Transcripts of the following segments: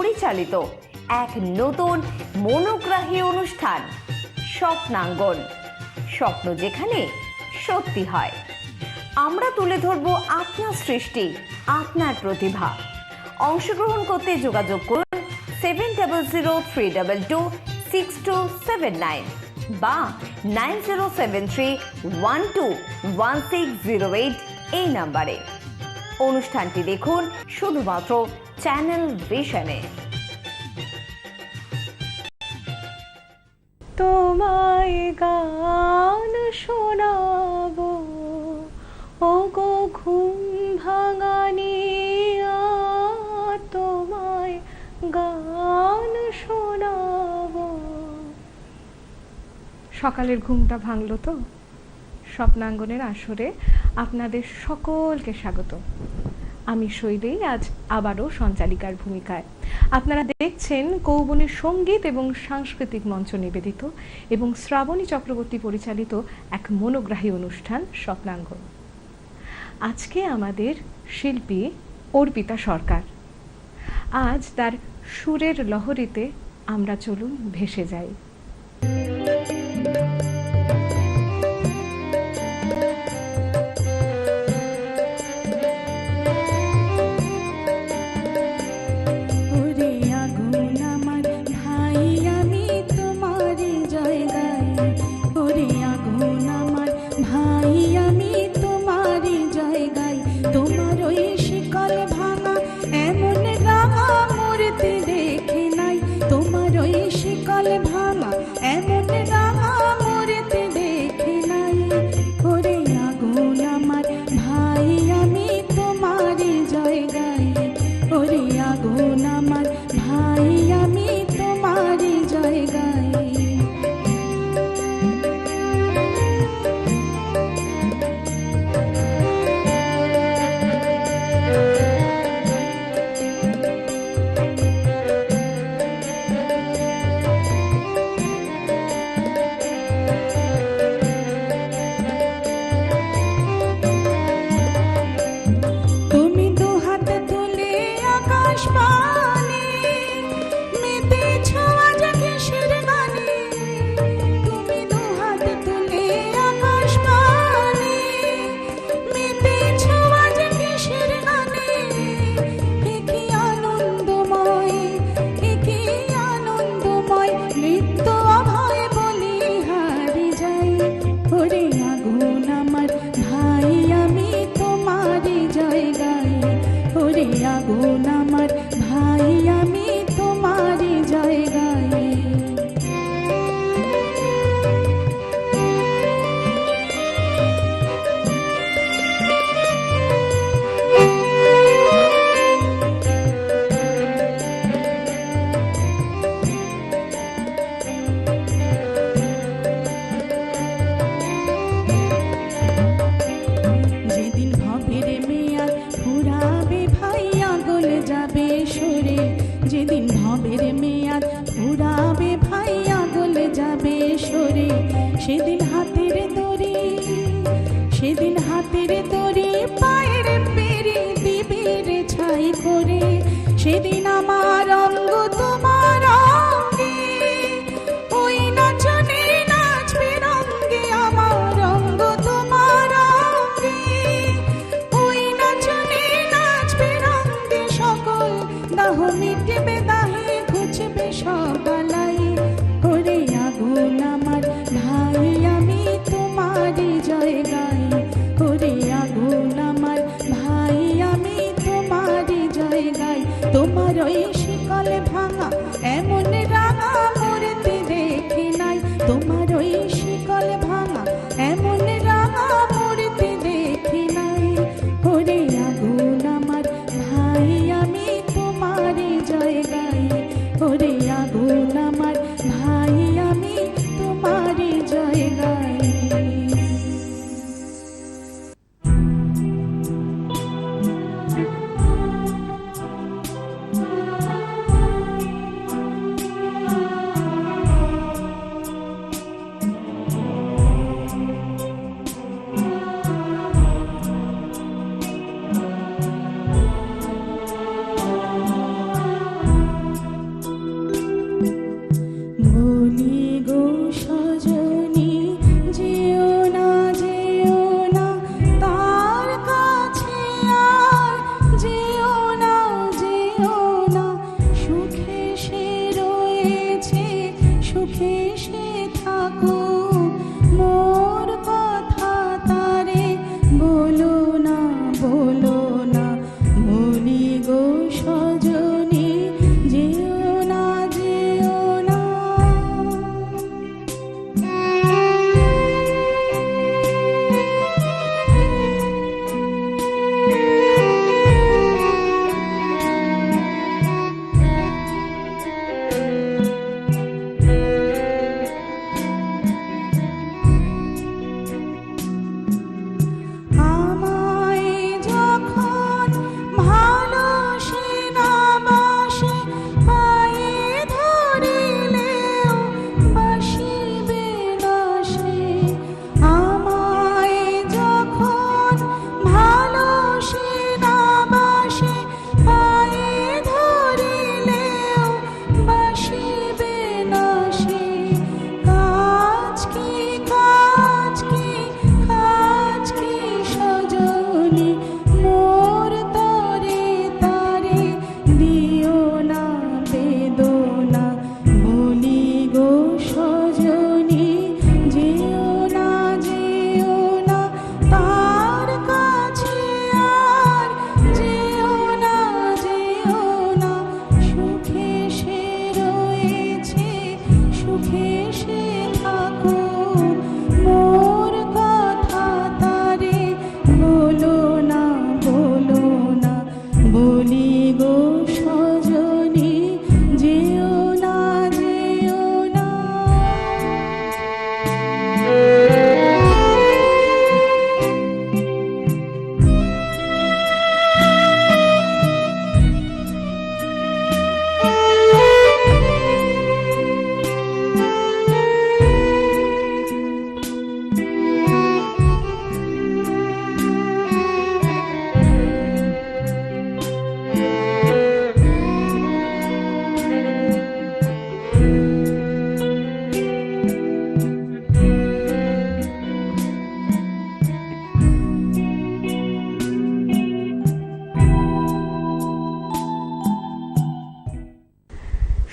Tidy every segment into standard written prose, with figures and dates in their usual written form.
পরিচালিত এক নতুন মনোগ্রাহী অনুষ্ঠান স্বপ্নাঙ্গন। স্বপ্ন যেখানে সত্যি হয়। আমরা তুলে ধরব আপনার সৃষ্টি, আপনার প্রতিভা। অংশগ্রহণ করতে যোগাযোগ করুন 7003226279 বা 9073121608 এই নাম্বারে। অনুষ্ঠানটি দেখুন শুধুমাত্র চ্যানেল ভিশনে। তোমায় গান শোনাবো ওগো ঘুম ভাঙানিয়া, তোমায় গান শোনাবো। সকালের ঘুমটা ভাঙলো তো? স্বপ্নাঙ্গনের আসরে আপনাদের সকলকে স্বাগত। আমি শৈলী, আজ আবারও সঞ্চালিকার ভূমিকায়। আপনারা দেখছেন কৌবনের সঙ্গীত এবং সাংস্কৃতিক মঞ্চ নিবেদিত এবং শ্রাবণী চক্রবর্তী পরিচালিত এক মনোগ্রাহী অনুষ্ঠান স্বপ্নাঙ্গন। আজকে আমাদের শিল্পী অর্পিতা সরকার। আজ তার সুরের লহরীতে আমরা চলুন ভেসে যাই। সেদিন আমার অঙ্গ তোমার অঙ্গে, ওই নাচনে নাচবে রঙ্গে আমার অঙ্গ তোমার অঙ্গে, ওই নাচনে নাচবে রঙ্গে সকল দাহ মিটবে দাহে ঘুচবে সকালাই। করে আগুন আমার ভাই আমি তোমারই জয় গাই, করে আগুন আমার ভাই আমি তোমারই জয় গাই। তোমার ওই শিকলে ভাঙা এমন রাঙা মূর্তি দেখি নাই, তোমার ওই শিকলে ভাঙা এমন রাঙা মূর্তি দেখি নাই। করে আগুন আমার ভাই আমি তোমারই জয় গাই, করে আগুন আমার ভাই আমি তোমারই জয় গাই।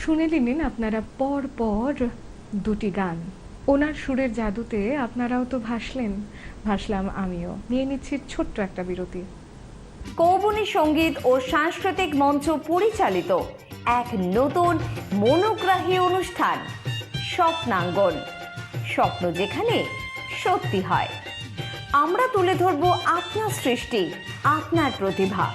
শুনে নিলেন আপনারা পর পর দুটি গান। ওনার সুরের জাদুতে আপনারাও তো ভাসলাম আমিও। নিয়ে নিচ্ছি ছোট্ট একটা বিরতি। কৌবনী সঙ্গীত ও সাংস্কৃতিক মঞ্চ পরিচালিত এক নতুন মনোগ্রাহী অনুষ্ঠান স্বপ্নাঙ্গন। স্বপ্ন যেখানে সত্যি হয়। আমরা তুলে ধরব আপনার সৃষ্টি, আপনার প্রতিভা।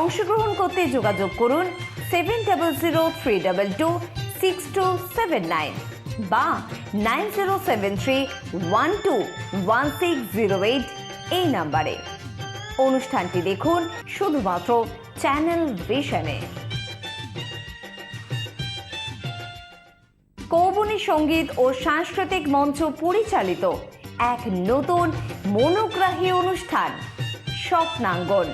অংশগ্রহণ করতে যোগাযোগ করুন 7003226279 বা 9073121608 এই নাম্বারে। অনুষ্ঠানটি দেখুন শুধুমাত্র চ্যানেল ভিশনে। কৌবনী সঙ্গীত ও সাংস্কৃতিক মঞ্চ পরিচালিত এক নতুন মনোগ্রাহী অনুষ্ঠান স্বপ্নাঙ্গন।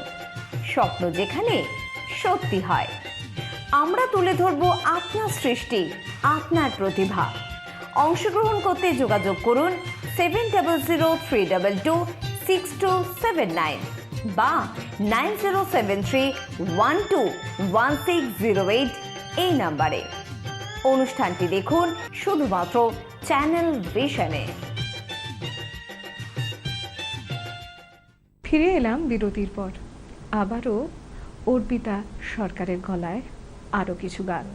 স্বপ্ন যেখানে সত্যি হয়। আমরা তুলে ধরব আপনার সৃষ্টি, আপনার প্রতিভা। অংশগ্রহণ করতে যোগাযোগ করুন 7003226279 বা 9073121608 এই নাম্বারে। অনুষ্ঠানটি দেখুন শুধুমাত্র চ্যানেল ভিশনে। ফিরে এলাম বিরতির পর। আবারও অর্পিতা সরকারের গলায় আরো কিছু গান।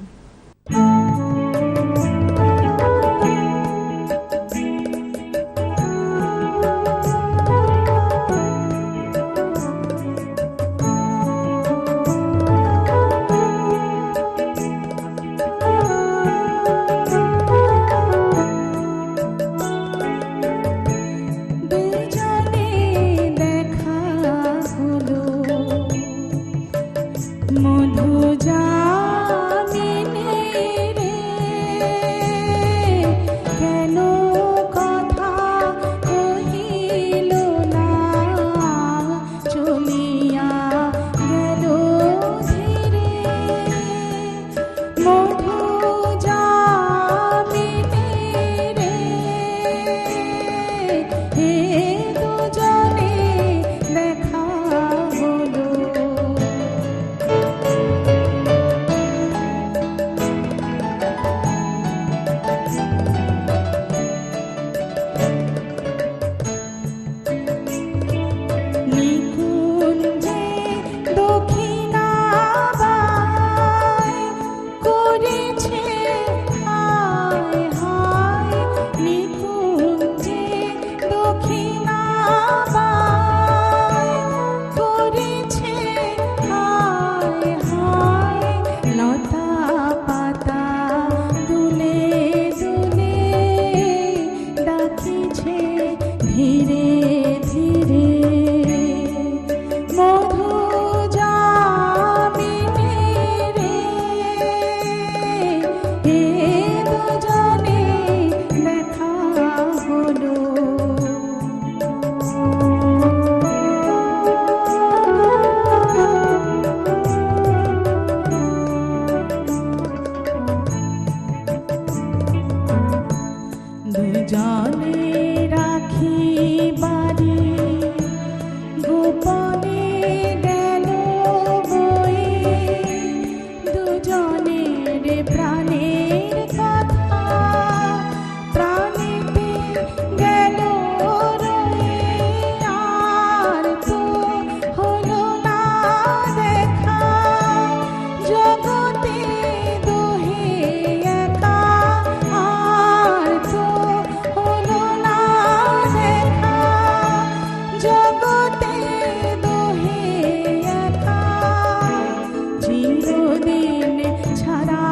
চিরদিন ছাড়া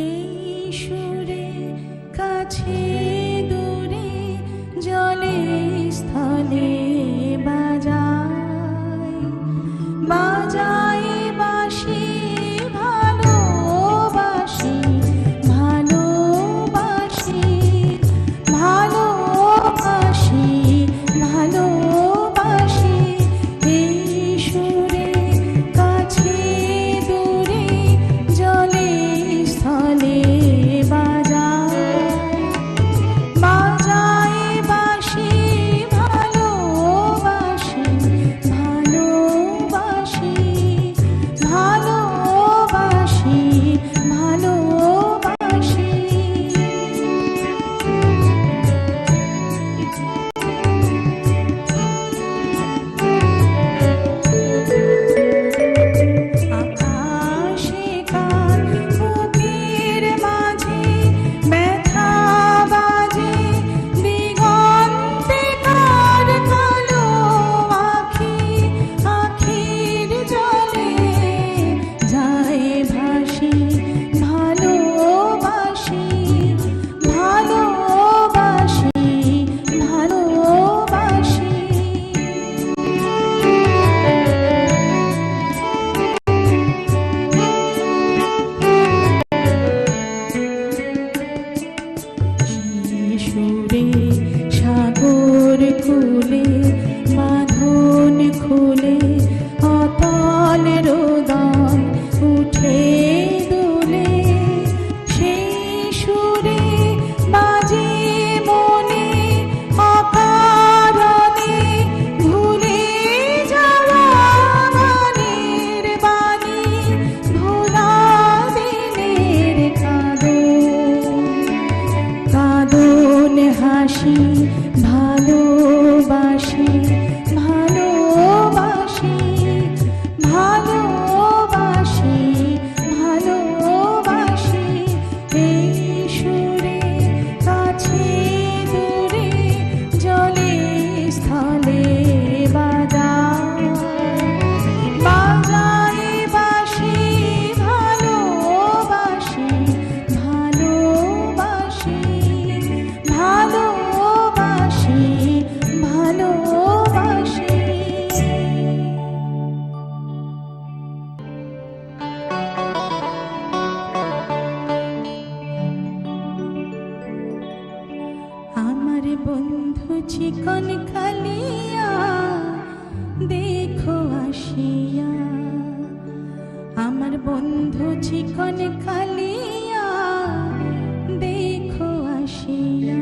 এই সুরে কাছে দূরে জলে স্থলে বাজায় বাজায় বাঁশি ভালোবাসি ভালোবাসি ভালোবাসি ভালোবাসি এই সুরে কাছে দূরে জলে স্থলে বাজায় বাজায় বাঁশি ভালোবাসি ভালোবাসি ভালোবাসি ভালোবাসি আকাশে কার বুকের মাঝে ব্যথা বাজে দিগন্তে কার কালো আখি আখির জলে যায় ভাসি ভালোবাসি ভালোবাসি ভালোবাসি সুরে সাগর কুলে বাঁধন খুলে অতল রোদন উঠে দুলে সেই সুরে বাজে মনে অকারণে ভুলে যাওয়া গানের বাণী ভোলা দিনের কাঁদন কাঁদন হাসি ভালোবাসি ভালোবাসি ভালোবাসি ভালোবাসি এই সুরে কাছে দূরে জলে স্থলে বাজায় বাজায় বাঁশি ভালোবাসি ভালোবাসি ভালোবাসি ভালোবাসি আমার বন্ধু চিকন কালিয়া দেখো আসিয়া আমার বন্ধু চিকন কালিয়া দেখো আসিয়া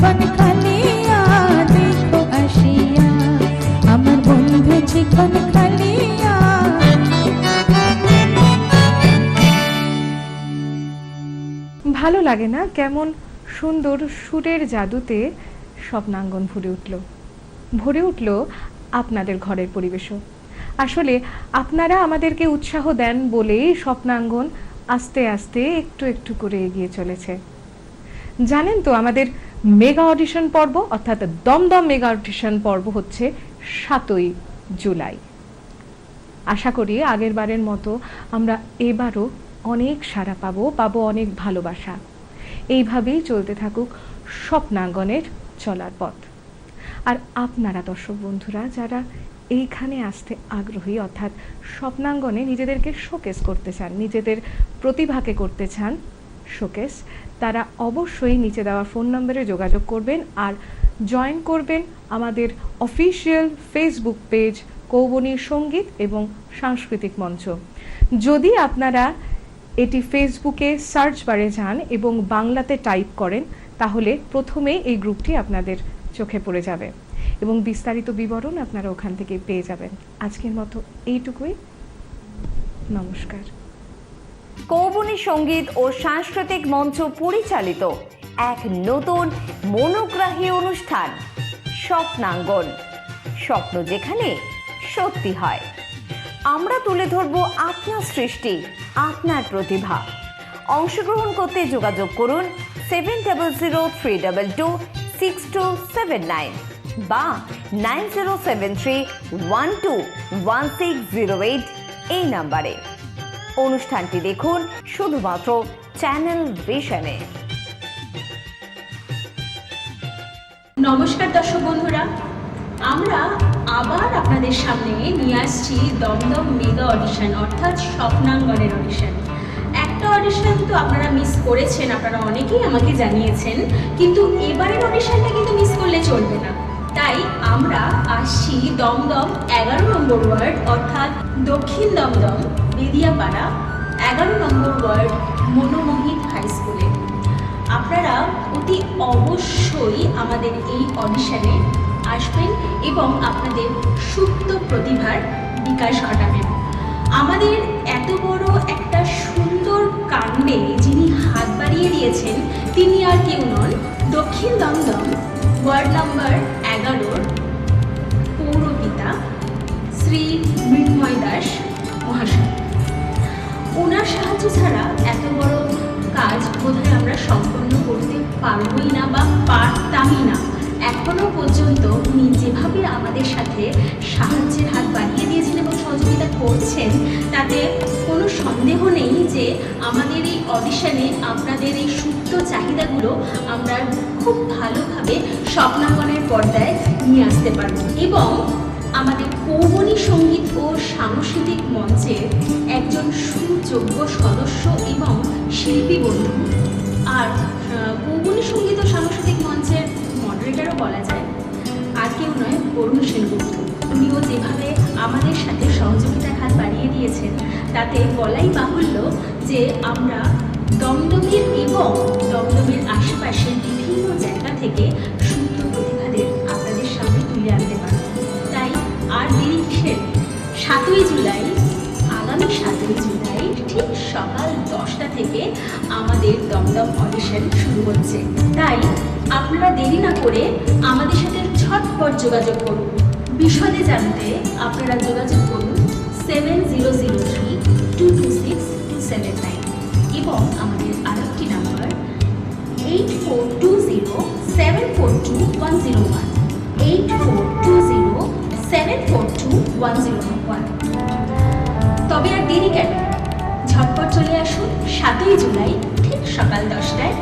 চিকন কালিয়া দেখো আসিয়া আমার বন্ধু চিকন কালিয়া। ভালো লাগে না? কেমন সুন্দর সুরের জাদুতে স্বপ্নাঙ্গন ভরে উঠল আপনাদের ঘরের পরিবেশও। আসলে আপনারা আমাদেরকে উৎসাহ দেন বলেই স্বপ্নাঙ্গন আস্তে আস্তে একটু একটু করে এগিয়ে চলেছে। জানেন তো আমাদের মেগা অডিশন পর্ব অর্থাৎ দমদম মেগা অডিশন পর্ব হচ্ছে 7ই জুলাই। আশা করি আগের বারের মতো আমরা এবারও অনেক সাড়া পাবো অনেক ভালোবাসা। এইভাবেই চলতে থাকুক স্বপ্নাঙ্গনের চলার পথ। আর আপনারা দর্শক বন্ধুরা যারা এইখানে আসতে আগ্রহী অর্থাৎ স্বপ্নাঙ্গনে নিজেদেরকে শোকেস করতে চান, নিজেদের প্রতিভাকে করতে চান শোকেস, তারা অবশ্যই নিচে দেওয়া ফোন নম্বরে যোগাযোগ করবেন আর জয়েন করবেন আমাদের অফিসিয়াল ফেসবুক পেজ কৌবনী সঙ্গীত এবং সাংস্কৃতিক মঞ্চ। যদি আপনারা এটি ফেসবুকে সার্চ বারে যান এবং বাংলাতে টাইপ করেন তাহলে প্রথমেই এই গ্রুপটি আপনাদের চোখে পড়ে যাবে এবং বিস্তারিত বিবরণ আপনারা ওখান থেকে পেয়ে যাবেন। আজকের মতো এইটুকুই, নমস্কার। কৌবনী সঙ্গীত ও সাংস্কৃতিক মঞ্চ পরিচালিত এক নতুন মনোগ্রাহী অনুষ্ঠান স্বপ্নাঙ্গন, স্বপ্ন যেখানে সত্যি হয়। আমরা তুলে ধরব আপনার সৃষ্টি, আপনার প্রতিভা। অংশগ্রহণ করতে যোগাযোগ করুন 7003226279 বা 9073121608 এই নাম্বারে। অনুষ্ঠানটি দেখুন শুধুমাত্র চ্যানেল ভিশনে। নমস্কার দর্শক বন্ধুরা, আমরা আবার আপনাদের সামনে নিয়ে আসছি দমদম মেগা অডিশন অর্থাৎ স্বপ্নাঙ্গনের অডিশন। একটা অডিশন তো আপনারা মিস করেছেন, আপনারা অনেকেই আমাকে জানিয়েছেন, কিন্তু এবারের অডিশনটা কিন্তু মিস করলে চলবে না। তাই আমরা আসছি দমদম 11 নম্বর ওয়ার্ড অর্থাৎ দক্ষিণ দমদম বেদিয়াপাড়া 11 নম্বর ওয়ার্ড মনোমোহিত হাই স্কুলে। আপনারা অতি অবশ্যই আমাদের এই অডিশনে আসবেন এবং আপনাদের সুপ্ত প্রতিভার বিকাশ ঘটাবেন। আমাদের এত বড় একটা সুন্দর কাণ্ডে যিনি হাত বাড়িয়ে দিয়েছেন তিনি আর কেউ নন, দক্ষিণ দমদম ওয়ার্ড নম্বর 11 পৌরপিতা শ্রী মৃন্ময় দাস মহাশয়। ওনার সাহায্য ছাড়া এত বড় কাজ বোধহয় আমরা সম্পন্ন করতে পারবই না বা পারতামই না। এখনো পর্যন্ত উনি যেভাবে আমাদের সাথে সাহায্যের হাত বাড়িয়ে দিয়েছেন এবং সহযোগিতা করছেন তাতে কোনো সন্দেহ নেই যে আমাদের এই অডিশনে আপনাদের এই সুপ্ত চাহিদাগুলো আমরা খুব ভালোভাবে স্বপ্নাঙ্গনের পর্দায় নিয়ে আসতে পারব এবং আমাদের কৌবনী সঙ্গীত ও সাংস্কৃতিক মঞ্চের একজন সুযোগ্য সদস্য এবং শিল্পী বন্ধু আর কৌবনী সঙ্গীত ও সাংস্কৃতিক মঞ্চের মডারেটরও বলা যায়, আর কেউ নয় বরুণ সেনগুপ্ত। উনিও যেভাবে আমাদের সাথে সহযোগিতার হাত বাড়িয়ে দিয়েছেন তাতে বলাই বাহুল্য যে আমরা দমদমের এবং দমদমের আশেপাশের বিভিন্ন জায়গা থেকে সুপ্ত প্রতিভাদের আপনাদের সামনে তুলে আনতে পারব। তাই আর দেরি কিসের? 7ই জুলাই, আগামী 7ই জুলাই ঠিক সকাল 10টা থেকে আমাদের দমদম অডিশন শুরু হচ্ছে। তাই আপনারা দেরি না করে আমাদের সাথে ঝটপট যোগাযোগ করুন। বিশদে জানতে আপনারা যোগাযোগ করুন 7003226279 এবং আমাদের আরেকটি নাম্বার 8420742101 8420742101। তবে আর দেরি কেন, ঝটপট চলে আসুন 7ই জুলাই ঠিক সকাল 10টায়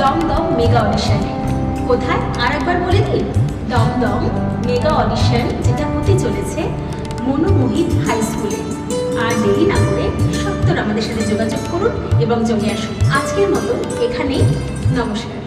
দমদম মেগা অডিশনে। কোথায় আর একবার বলে দিই, দমদম মেগা অডিশন যেটা হতে চলেছে মনোমোহিত হাই স্কুলে। আর দেরি না করে সত্তর আমাদের সাথে যোগাযোগ করুন এবং জমে আসুন। আজকের মতো এখানেই, নমস্কার।